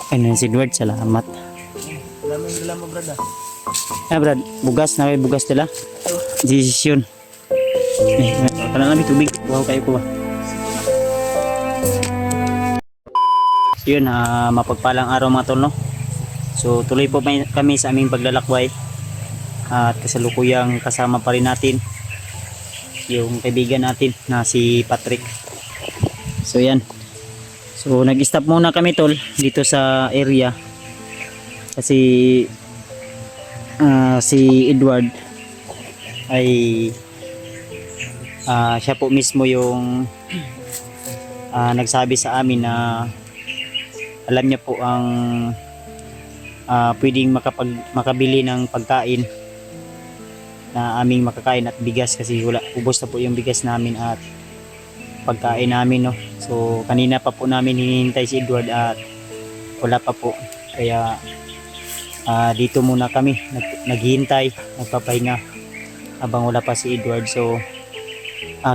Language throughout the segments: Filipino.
Ano si Edward, salamat. Lamang dala mo, brad ah. Brad, bugas na may bugas nila. Desisyon. Kana namin tubig. Wow, kayo ko ba? So yun, mapagpalang araw mga tol, no? So tuloy po kami sa aming paglalakbay. At kasalukuyang kasama pa rin natin yung kaibigan natin na si Patrick. So yan. So nag-stop muna kami tol dito sa area. Kasi si Edward ay siya po mismo yung nagsabi sa amin na alam niya po ang pwedeng makabili ng pagkain na aming makakain at bigas, kasi wala, ubos na po yung bigas namin at pagkain namin, no. So kanina pa po namin hinihintay si Edward at wala pa po, kaya dito muna kami naghihintay, nagpapahinga habang wala pa si Edward. So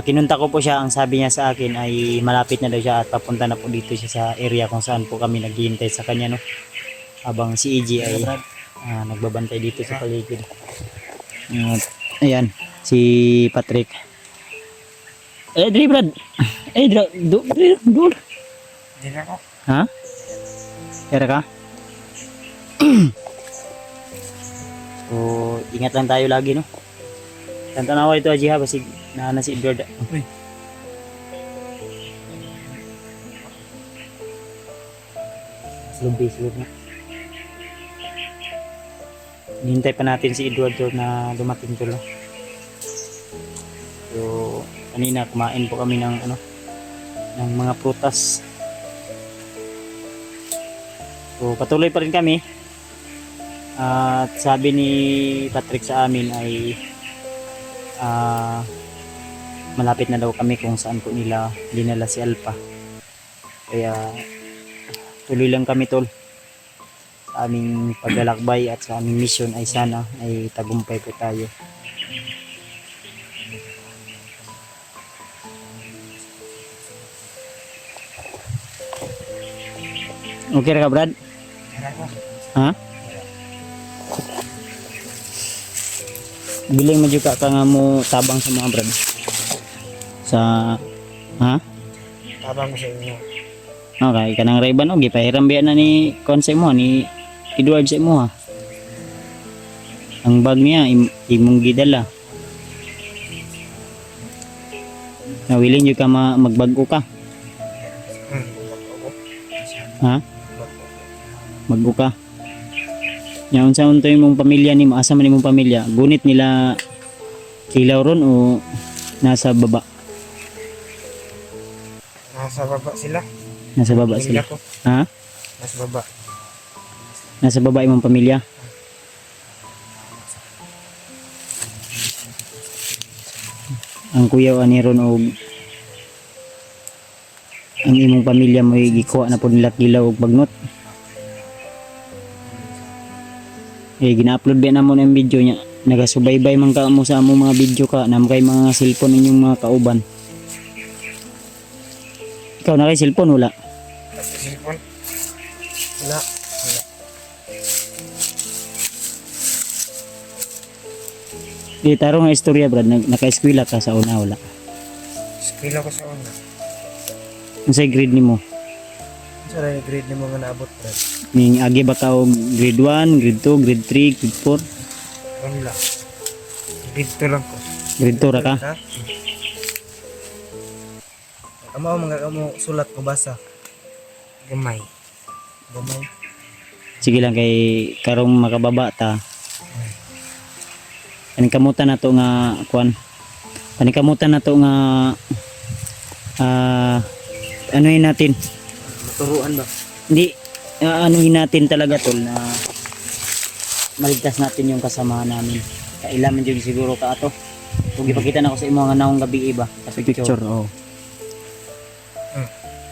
kinunta ko po siya, ang sabi niya sa akin ay malapit na daw siya at papunta na po dito siya sa area kung saan po kami naghihintay sa kanya, no, habang si EG ay nagbabantay dito sa paligid. Ayan si Patrick. Dre Brad, dul. Dila ko. Ha? Kaya ka? So ingat lang tayo lagi, no. Tantanaw ito Aji ha, basig na si Edward. Uy. Slug na. Hintay pa natin si Edward na dumating tulo. So kanina kumain po kami ng ng mga prutas. So patuloy pa rin kami. At sabi ni Patrick sa amin ay malapit na daw kami kung saan po nila dinala si Alpha. Kaya tuloy lang kami tol sa aming paglalakbay at sa aming mission, ay sana ay tagumpay po tayo. Okay ra ka Brad? Ha? Biling mo juga ka nga mo tabang sa mga Brad. Sa ha? Tabang ko sa inyo. Okay, kanang Ray-Ban gipahiram biya na ni konsep mo ni Edward sa mo ha. Ang bag niya imong gidala. Nawilin jud ka magbago ka. Ha? Magbo ka. Nya unsa unta imong pamilya nimo, asa man imong pamilya? Gunit nila kilaw ron o nasa baba? Nasa baba sila. Nasa baba sila. Ko. Ha? Nasa baba. Nasa baba imong pamilya. Ang kuya ani ron og ang imong pamilya mo gikuha na po nila kilaw og bagnot. Gina-upload ba na mo ng video niya. Nagasubaybay man ka mo sa among mga video ka na kay mga cellphone ninyong mga kauban. Ikaw na kay cellphone wala? Cellphone? Wala. Di taro nga istorya Brad, naka-eskwela ka sa una wala? Eskwela ko sa una. Unsay grade nimo? Sa grade ni mga naabot, brad. Ning agi ba ka og grade 1, grade 2, grade 3, grade 4? Wala. Grade 2 lang ko. Grade 2 ra ka? Mga sulat ko basa. Gamay. Sige lang kay karong makababa ta. Panikamutan na to nga kuan. Panikamutan na to nga anuhin natin. Maturuan ba? Hindi anuhin natin talaga tol na maligtas natin yung kasamahan namin. Kailangan jud siguro ka ato. Kung ipakita na ko sa imo nga naong gabi iba sa picture. Oh.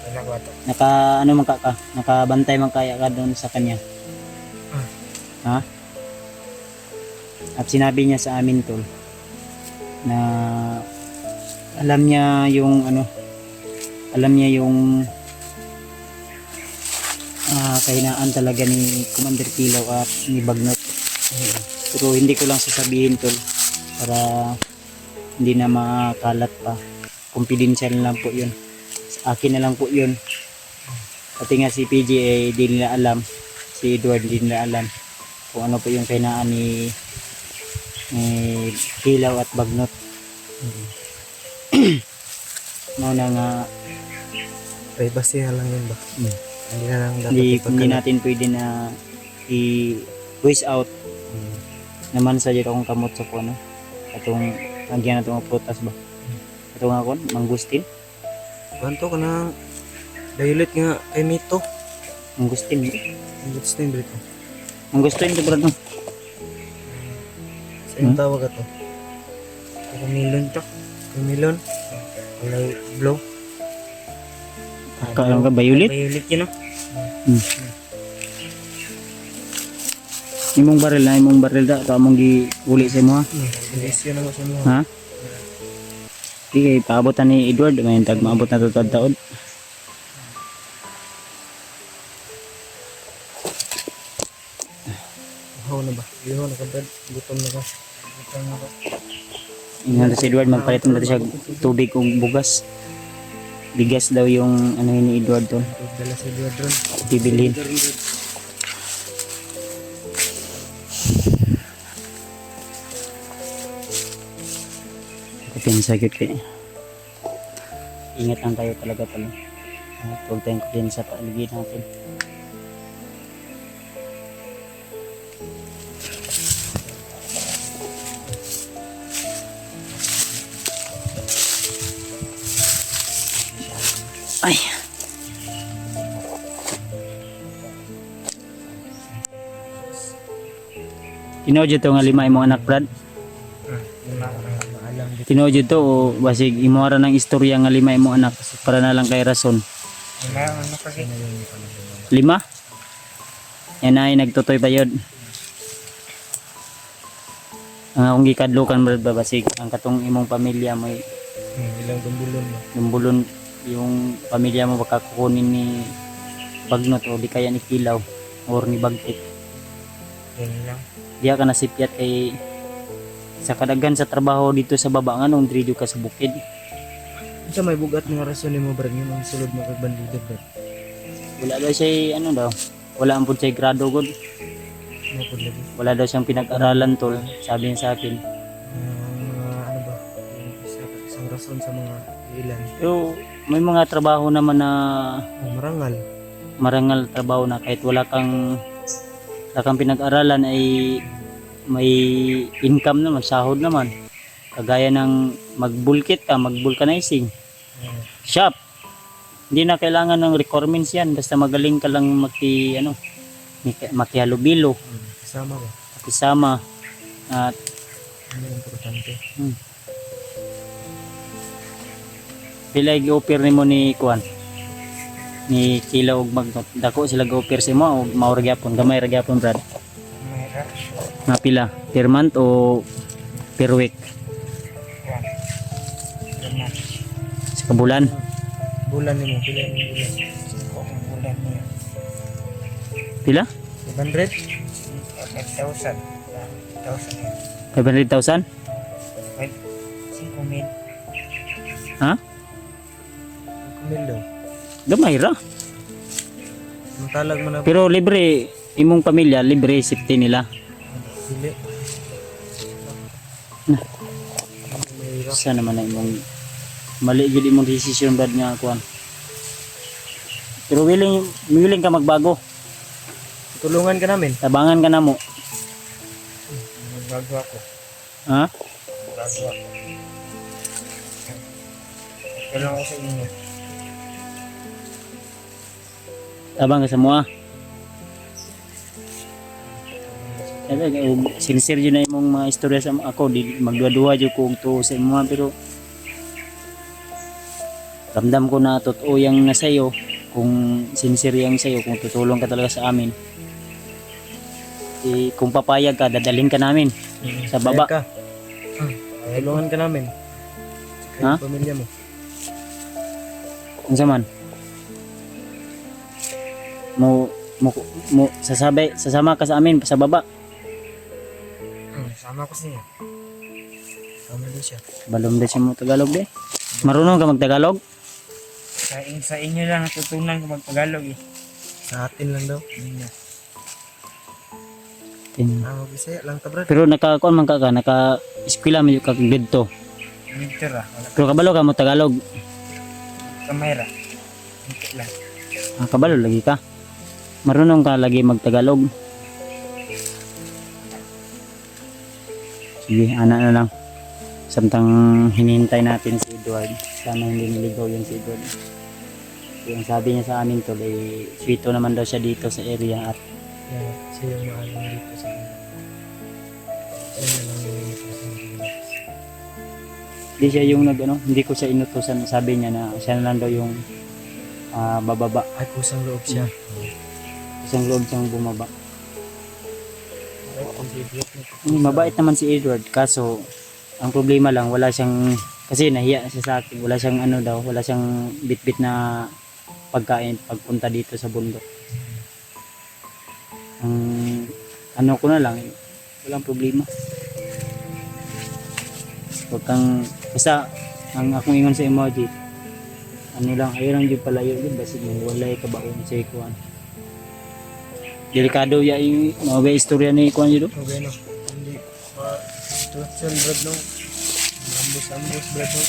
Wala ko ato. Ano man ka? Nakabantay man kaya ka doon sa kanya. Ha? At sinabi niya sa amin tol na alam niya yung kahinaan talaga ni Commander Kilaw at ni Bagnot. Pero hindi ko lang sasabihin tol para hindi na makalat pa. Confidential lang po yun. Sa akin na lang po yun. Pati nga si PG di nila alam. Si Edward di nila alam kung ano po yung kahinaan ni Kilaw at Bagnot. Mauna nga Privacy na lang yun ba? Hindi na lang dapat hindi ipagkalat. natin pwede na i-voice out naman sa dito akong kamot sa kuno atong lagyan na itong prutas ba atong akon mangustin Banto ka na violet nga kay Mito. mangustin Ang gusto yung brito. mangustin to brad no Sa yung tawag ka to. Kumilon to. Kumilon. Walay blow. ka violet Violet yun no? imong baril da to among giuli sa imo ha Bilis yun ang gusto mo. ha di kay paabotan ni Edward may tag maabot na tutod taod Ihaw na ba? Ihaw na ka Brad. Gutom na ka. Gutom na ka. ingon si Edward magpalit na siya tubig kung bugas bigas daw yung ano yun ni Edward to Dala sa Edward ron. bibilhin kumpiyansa yun kay ingat lang tayo talaga pala huwag tayong kumpiyansa sa paligid natin ay tinodyo to nga lima imong anak Brad Yun na alam dito. tinodyo to o basig imuara ng istorya nga lima imong anak para na lang kay rason Yun na ano kasi. lima yan ay nagtutoy pa yun ang akong gikadlukan Brad ba basig ang katong imong pamilya may Ilang dumbulon mo. lumbulon yung pamilya mo baka kukunin ni Bagnot o di kaya ni Kilaw or ni Bagtik Yun lang. diya ka nasipyat kay sa kadagan sa trabaho dito sa baba nga nung drido ka sa bukid Sa may bugat nga rason ni mo Brad. Yung mga sulod mo kag bandido Brad. wala daw siya ano daw wala ang siya grado god Ano po lagi. wala daw siyang pinag-aralan tol sabi niya sa akin Mga ano ba? Yung isang rason sa mga ilan. pero may mga trabaho naman na Marangal. marangal trabaho na kahit wala kang pinag-aralan ay may income naman, sahod naman. Kagaya ng mag-bulkit ka, mag-vulcanizing. Shop. Hindi na kailangan ng requirements yan. Basta magaling ka lang makihalubilo, Kasama ba? makisama. At Ano yung importante? pila i-offer nimo ni Kuan ni Kilaw ug Bagnot. Dako sila go-offer sa mo o mao ra gyapon, gamay ra gyapon Brad. Mayra. Nga pila? Per month o per week? Ganyan. Sa kabulan? Bulan ni mo. Pila yung bulan? 5 ang bulan niya. Pila? 500? 5,000. 5,000 yan. 500,000? 5,000. Ha? 5,000 daw. Gamay ra. Matalag mo na Pero libre, imong pamilya, libre safety nila. pili. Na. Mayra. Sa naman na imong mali gid imong decision Brad nga Kuan. Pero willing ka magbago. Tulungan ka namin. Tabangan ka na mo. Magbago ako. Ha? Magbago ako. Tulungan ko sa inyo. Tabang ka sa mua. Sincere yun na imong mga istorya sa ako. Di magduwa-duwa yun kung to sa imo pero ramdam ko na totoo yung nasa iyo. Kung sincere yung sa iyo, kung tutulong ka talaga sa amin. Kung papayag ka, dadalhin ka namin sa baba. Ka. Tulungan ka namin. Ha? Sa pamilya mo. Unsa man? Mo sasama ka sa amin sa baba. Sama ko siya. Sama din siya. Balom din siya mo Tagalog de. Marunong ka mag-Tagalog? Sa inyo lang natutunan ko mag-Tagalog eh. Sa atin lang daw. Bisaya lang ta brad. Pero naka-kuan man ka naka-eskwela man yung dito. Winter wala Pero kabalo ka mo Tagalog. kamera. Hindi lang. Kabalo lagi ka. Marunong ka lagi mag-Tagalog. Sige, ana na lang. Samtang hinihintay natin si Edward. Sana hindi niligaw yun si Edward. Yung sabi niya sa amin to, sweeto naman daw siya dito sa area at Yeah, siya yung maalam dito sa amin. Siya na lang yung dito sa amin. hindi siya yung hindi ko siya inutusan. Sabi niya na siya na lang daw yung bababa. Ay, kusang loob siya. Isang loob siyang bumaba. Ay, contribute na. Mabait naman si Edward, kaso ang problema lang wala siyang, kasi nahiya siya sa akin, wala siyang wala siyang bit-bit na pagkain pagpunta dito sa bundok. Ang ko na lang, walang problema. Huwag kang, basta ang akong ingon sa emoji, lang, ayaw lang yung palayo yun, basta walay kabaon sa ikuan. Delikado ya yung mga istorya ni ikuan yun. Okay no. Hindi pa situation brad no. Ambus brad no.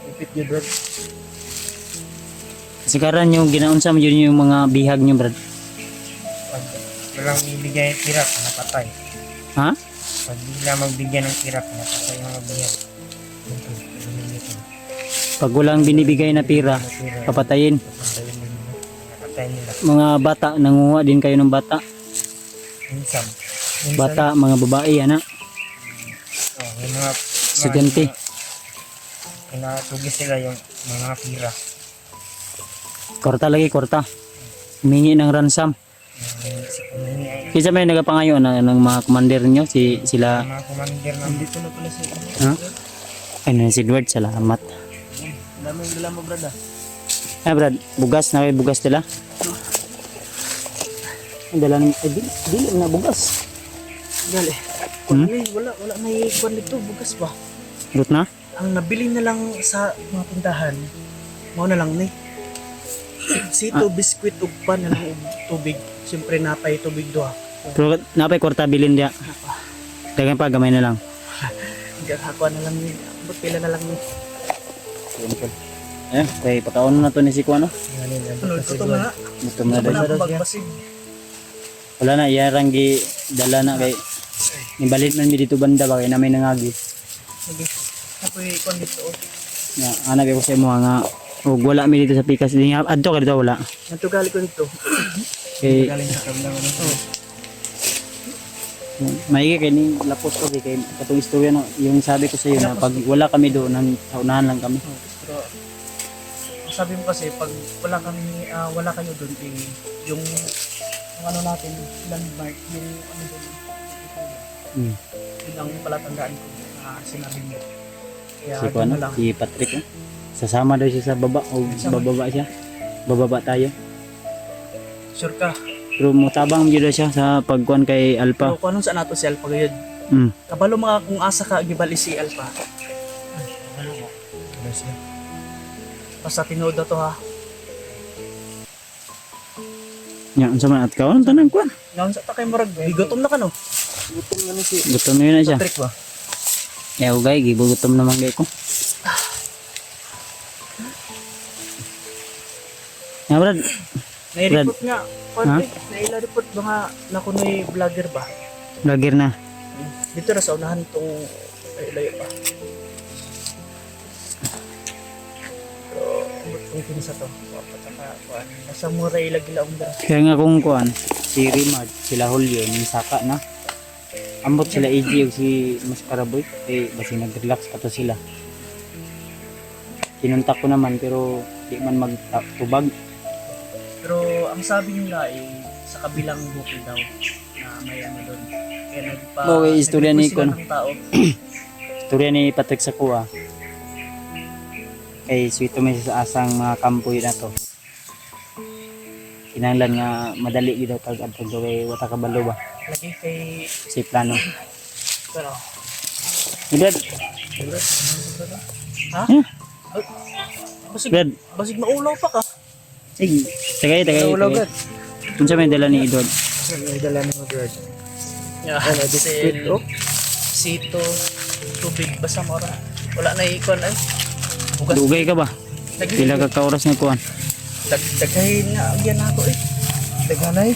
Ipit niyo brad. Sikaran yung ginaunsa mo yun yung mga bihag niyo, Brad. Pag walang ibigay ng kirap, napatay. Ha? Pag bigla magbigyan ng kirap, napatay yung mga bihag. Pag walang binibigay na pira, papatayin. Napatay nila. Mga bata, nanguha din kayo ng bata. Minsan. Bata, mga babae, ana. Oh, yung mga Estudyante. pinatugis sila yung mga pira. Korta lagi, korta. Humingi ng ransom. Kisa may nagapangayo ng mga commander nyo, sila. Mga commander nandito na pala sila. Ha? Ay, si Edward, salamat. Daming dala mo brad ah. Brad, bugas na kayo, bugas nila. Ang dala ng, dili na bugas. Gali. Hmm? Wala may kwan dito, bugas ba? Rut na? Ang nabili na lang sa mga tindahan, mo na lang ni. Sito, biskwit, ug pan na lang ug tubig. Siyempre napay tubig do ha. Pero napay korta bilin dia. Dagan pa, gamay na lang. Gagawa na lang ni. Abot pila na lang ni. Okay, pakaon na to ni si Kuano. Ano, ito na. Gutom na Wala daw. ko magbasig. Wala na, iyarang gi dala na kay nibalit man mi dito banda ba kay na may nangagi. Sige. Apoy kwan dito. Na anak ko sa imo nga ug wala mi dito sa pikas di nga adto ka dito wala. Natugali ko dito. Kay Galing sa kamlang ano. maigi kay ni lapos ko kay katong istorya no yung sabi ko sa iyo na pag wala kami doon nang saunahan lang kami. Pero sabi mo kasi pag wala kami wala kayo doon yung ano natin landmark yung ano doon. Yun ang palatandaan ko na sinabi mo. Kaya Si Kuano, lang. si Patrick. Sasama daw siya sa baba o bababa siya. Bababa tayo. Sure ka. Pero mutabang gyud siya sa pagkuan kay Alpha. Pero kung anong saan nato si Alpha gayud. Mm. Kabalo mga kung asa ka gibali si Alpha. Kabalo mo. Basta tinood na to ha. Nya unsa man at kaon tanan kuan. Ngayon sa takay marag. Bigotom na ka no. Gutom na ni si Gutom na yun na siya. Patrick ba? Ya ugay gibugutom naman gay ko. Ya Brad, Nai-report nga. Ha? Naila-report ba nga na kunoy vlogger ba? vlogger na. Dito na sa unahan itong layo pa. Pero kung kinsa to, pataka kuan. Nasa mura ilagila undra. Kaya nga kung kuan, si Rimard, sila Julio, ni Saka na. Ambot sila AG ug si Maskaraboy, eh basi nag-relax pa to sila. Kinuntak ko naman pero di man magtubag. Pero ang sabi nila ay sa kabilang bukid daw na may ano doon. Kaya Okay, istorya ni nag-request sila Kuno. ng tao. Istorya ni Patrick Sakua. Kay sweeto may sa asang mga kampoy na to. kinahanglan nga madali gid daw pag adto kay wata kabalo ba. Lagi kay Si plano. pero. Brad, Ha? Hmm? Basig, Brad. basig maulaw pa ka. Ay, tagay. Unsa may dala ni Edward? May dala ni Edward. Yeah, biscuit sito, tubig basta mo ra. Wala na ikon ay. Bugas. Dugay ka ba? Pila ka ka oras na kuan? Dagdahin nga agyan ako eh. Daghanay.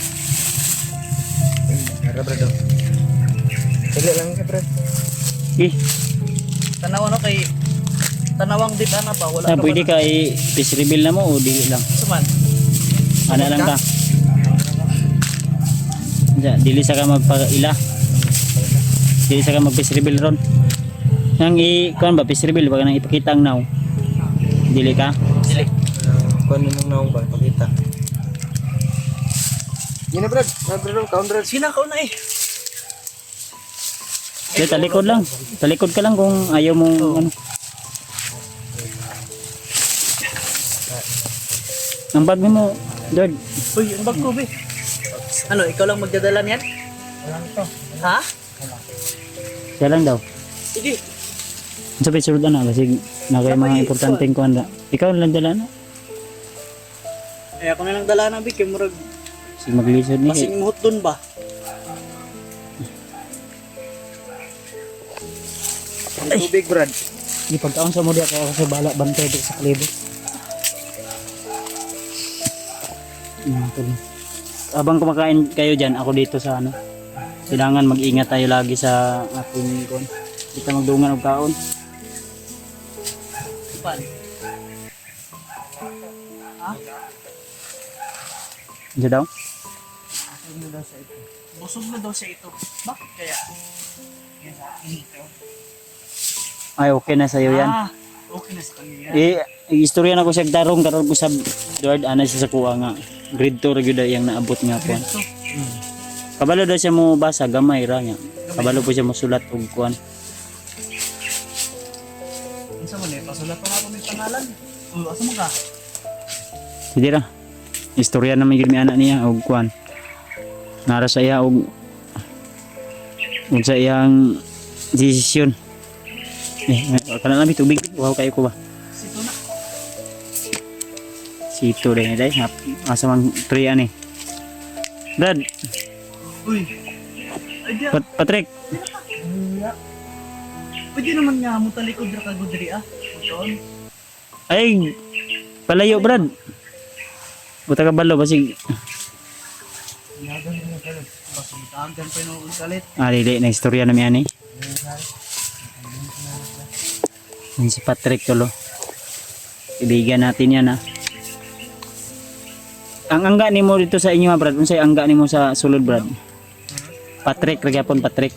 Ara bro. Dali lang ka bro. Tanaw ano kay tanawang dit ana ba wala Pwede ka i-fish reveal na mo o dili lang? Suman. Ana lang ka. Dili sa ka magpaila. Dili sa ka mag-fish reveal ron. Nang kuan ba fish reveal ba nang ipakita ang naw? Dili ka? Dili. Kuan nang naong ba pakita. Yun na brad, brad, counter. Sina ka na eh. Talikod lang. Talikod ka lang kung ayaw mong ano. Ang bag mo, Dord. Uy, ang bag ko be. Ano, ikaw lang magdadala niyan? Wala to. Ha? Siya lang daw. Sige. Sabi sulod na kasi nakay mga importanteng kuan da. Ikaw lang dala na. Eh ako na lang dala na big kay murag Si maglisod ni. masing muhot dun ba? Ang tubig brad. Di pagkaon sa mo di ako sa bala bantay di sa klibo. Abang kumakain kayo dyan, ako dito sa ano. Kailangan mag-ingat tayo lagi sa ating kuan. Di ka magdungan og kaon. Pan. Ha? Diyan daw? Busog na daw sa ito. Busog na daw sa ito. Bakit kaya? Yan sa akin ito. Ay, okay na sa'yo yan. Ah, okay na sa kanya. Istorya na ko siya tarong karon ko sa Lord ana siya sa kuha nga. Grade 2 ra gyud yang naabot nga kuan. Ito. Kabalo daw siya mo basa gamay ra nya. Kabalo po siya mo sulat og kuan. Unsa man eh, pasulat pa ako ng pangalan. Asa mo ka? Sige ra. Istorya na may gyud mi anak niya og kuan. Nara sa iya og sa iyang desisyon. Kana namin tubig. Wow kayo ko ba? Sito na. Sito din day. Asa man 3 ani. Brad, Uy. Ay di. Patrick. Pwede naman nga mo talikod ra ka gudri ah. Ito. Ay, palayo Brad. Buta ka balo basig. Inagan mo ka. Basta tagan pa no ulit. Dili na istorya na mi ani. Yan si Patrick tulo. Kaibigan natin yan ha. Ang angga nimo dito sa inyo ha Brad. Unsay angga nimo sa sulod Brad? Patrick, ragyapon Patrick.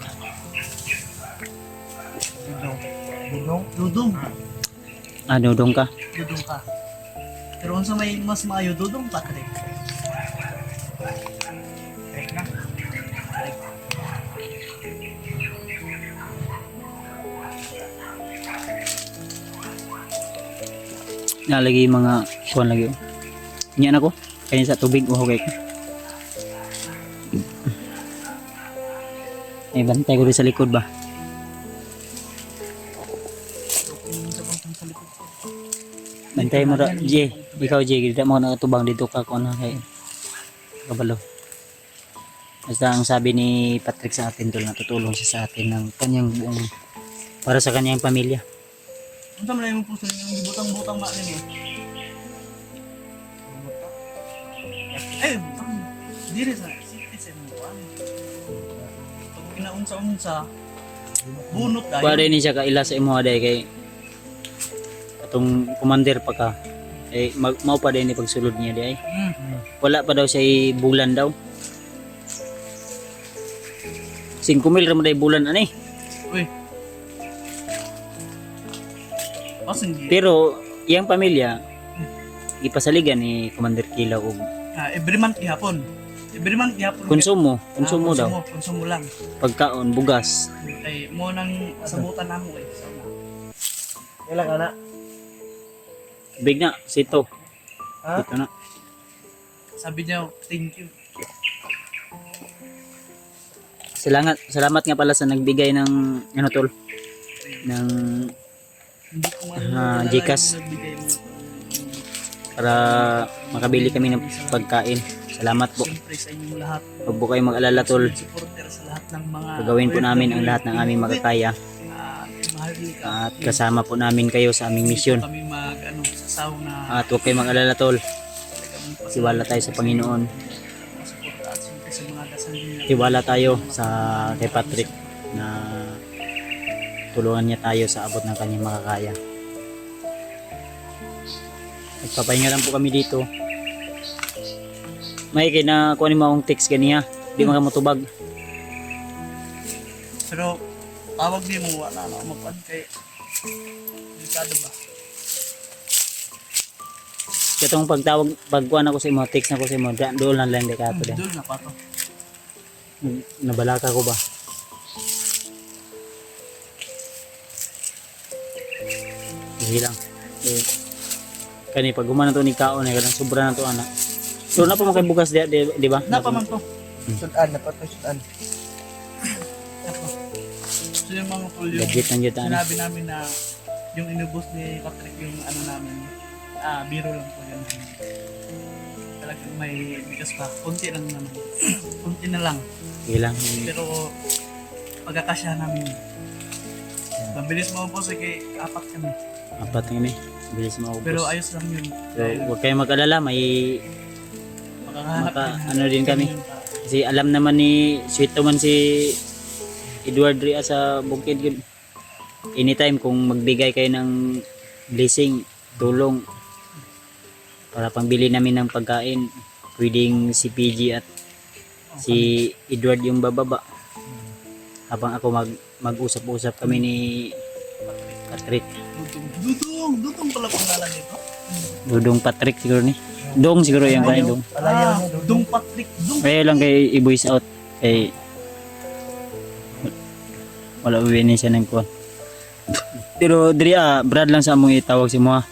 Dudong. Dudong ka. Dudong ka. Pero unsa may mas maayo dudong Patrick? Nalagi mga kuan lagi. Nya nako. Kaya sa tubig uhaw kay. Bantay ko rin sa likod ba? Bantay mo ra, J. Ikaw J, hindi mo nakatubang dito ka kung ano kay kabalo. Basta ang sabi ni Patrick sa atin tol, natutulong siya sa atin ng kanyang buong para sa kanyang pamilya. Unsa man imong puso yung gibutang-butang ba nini? Eh, dire sa citizen mo ano. Pag kinaunsa-unsa bunot dayon. Pwede ni siya kaila sa imo aday kay atong commander pa ka. Mao pa din ni pagsulod niya di ay. Wala pa daw siya bulan daw. 5,000 ra mo day bulan ani. Uy. Asan Pero iyang pamilya ipasaligan ni Commander Kilaw og every month gihapon. Every month gihapon. konsumo daw. Konsumo lang. Pagkaon, bugas. Ay mo nang sabutan namo eh. So, ilang ana? Big na, sito. Ha? Dito na. Sabi niya, thank you. Salamat nga pala sa nagbigay ng ano tol ng Hindi ko Gcash nagbigay mo. para makabili kami ng pagkain. Salamat po. Siyempre sa inyong lahat. Huwag po kayong mag-alala tol. Supporter sa lahat ng mga Gagawin po namin ang lahat ng aming makakaya mahal ka. at kasama po namin kayo sa aming misyon. Kami sasaw na At huwag kayong mag-alala tol. talagang Tiwala tayo sa Panginoon. pasuporta at siyempre sa mga dasal niya. Tiwala tayo sa kay Patrick na tulungan niya tayo sa abot ng kanyang makakaya. Nagpapahinga lang po kami dito. May kinakuha mo akong text ganiya. Di mo ka matubag. Pero tawag din mo wala na magpad kay delikado ba? Katong pagtawag, pagkuhan ako sa imo, text na ko sa imo, doon lang di ka ato din. Doon na pa to. Nabalaka ko ba? Sige lang. Kani pag gumana to ni kaon ay kanang sobra na to ana. So na pa mo kay bugas di ba? Na pa man to. Sudan na pa to sudan. So yung mga tol yung Legit ang jutaan. sinabi namin na yung inubos ni Patrick yung ano namin biro lang po yun. Talagang may bigas pa. Kunti lang naman. Kunti na lang. Sige lang. Pero pagkakasya namin. Mabilis mo po sige apat kami. Apat nga ni. Bilis mo Pero ubos. ayos lang yun. So huwag kayong mag-alala, may Makakahanap ano din kami. Kasi alam naman ni sweet man si Edward Ria sa bukid yun. Anytime kung magbigay kayo ng blessing, tulong para pangbili namin ng pagkain, pwedeng si PG at si Edward yung bababa. Habang ako mag-usap-usap kami ni Patrick. Dudong pala pangalan nito. Dudong Patrick siguro ni. Dong siguro yung kanin Dong. Dong Patrick. Dong. Kaya lang kay i-voice out kay wala uwi ni siya ng kuwan. Pero diri Brad lang sa among itawag si mo ha.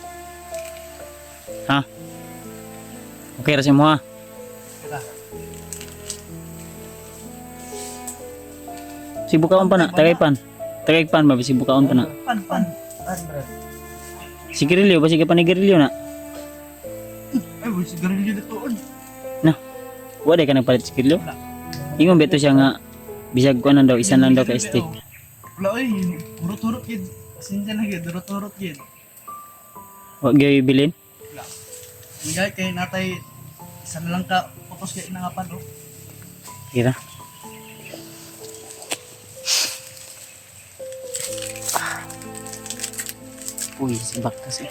Ha? Okay ra si mo ha. Sibukaon pa na, Tagaypan. Tagaypan ba sibukaon pa na. Pan. Sigarilyo ba sige pa ni Garilyo na? Ay, wala sigarilyo dito. Na. Wala ka nagpalit sigarilyo? Ingon beto siya nga bisag ko daw isa lang daw ka stick. Wala ay, urot-urot yun. Sinja na yun, urot-urot yun. Wag gyud bilin. Wala. Hingga kay natay, isa na lang ka, pupos kayo na nga pan, oh. Kira. Uy, sibak kasi.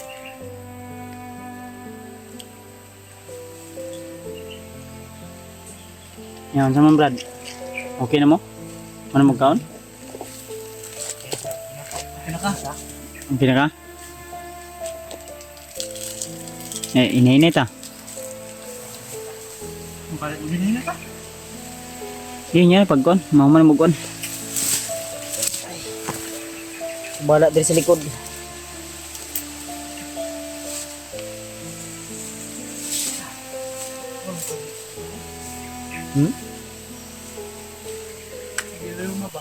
Yan, sama Brad. Okay na mo? Ano magkaon? Pinaka. Ang pinaka? Inainit ah. Ang palit mo din na ka. Yun yan, pagkon. Mahuman mo kon. Bala dari sa likod. Hmm? Giliw mo ba?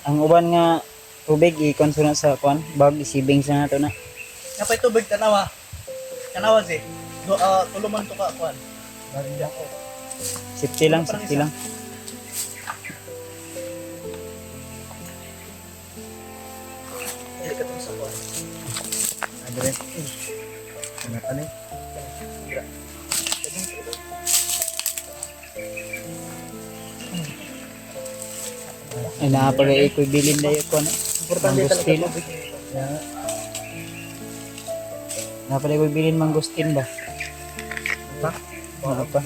Ang uban nga tubig i-consumate sa kwan, bag isibing sa nato na. Napay tubig tanawa. Tanawa si. Tuluman to ka kuan. Bariya ko. Safety lang, safety lang. Dili ka tong sa kuan. Adre. Ano pa ni? Ay naapala iko'y bilin na yun kwan. Importante talaga Mangustin. tubig. Naapala iko'y bilin mangustin ba? Ha? Ano pa?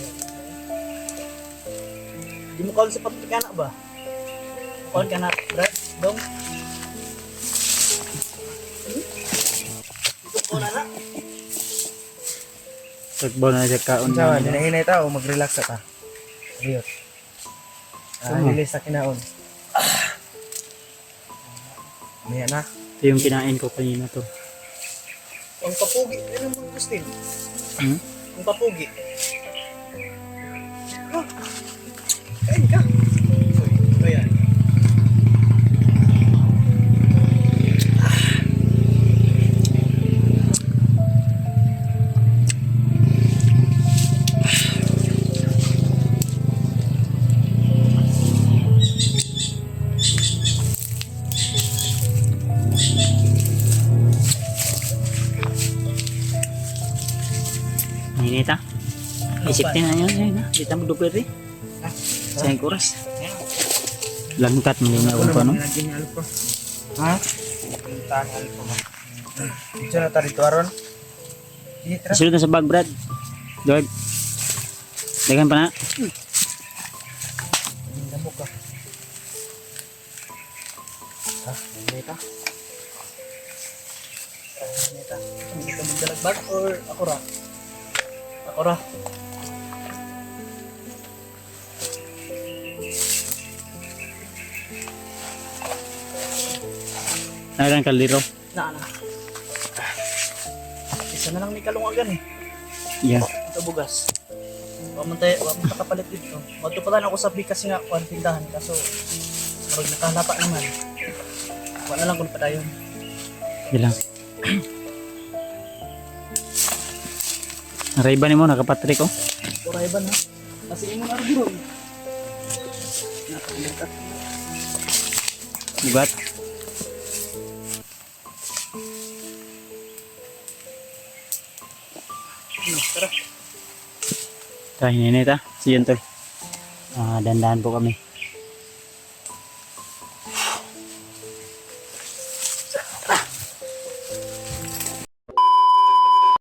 Di mo kaul sa patikana ba? Kaul ka na, Brad? Dong? Ito ko na na. Tagbaw na siya kaon Sawa, na. dinahinay ta o mag-relax ta. Riyot. Sama. Release sa kinaon. Ayan na. Ito yung kinain ko kanina to. Ang papugi. Ano mo Agustin? Hmm? Ang papugi. Oh. Kain ka. Uy, ayan. Ninita. Isip din na yun. Ayun na. Dito mo duplir eh. Sayang kuras. Langkat mo din ako pa no. Ha? Puntahan alpo mo. Dito na tayo dito aron. Sige, tara. Isulod na sa bag Brad. George. Dagan pa na. Damo ka. Ha? Neta? Neta? Hindi ka magdalagbag or ako ra? Ako ra. Nailan kaliro. Na. Isa na lang ni kalungagan eh. Yeah. Ito bugas. Wala man kapalit dito. Magto pa lang ako sa bikas nga kuan tindahan kaso marag nakahalata naman. Wala lang kung padayon. Ilang. Naraiba ni mo nakapatrik ko. Oray ba na? Kasi imo na rin. Nakalimutan. Ugat. Tara. Tayo ninita. Siyan to. Dandahan po kami.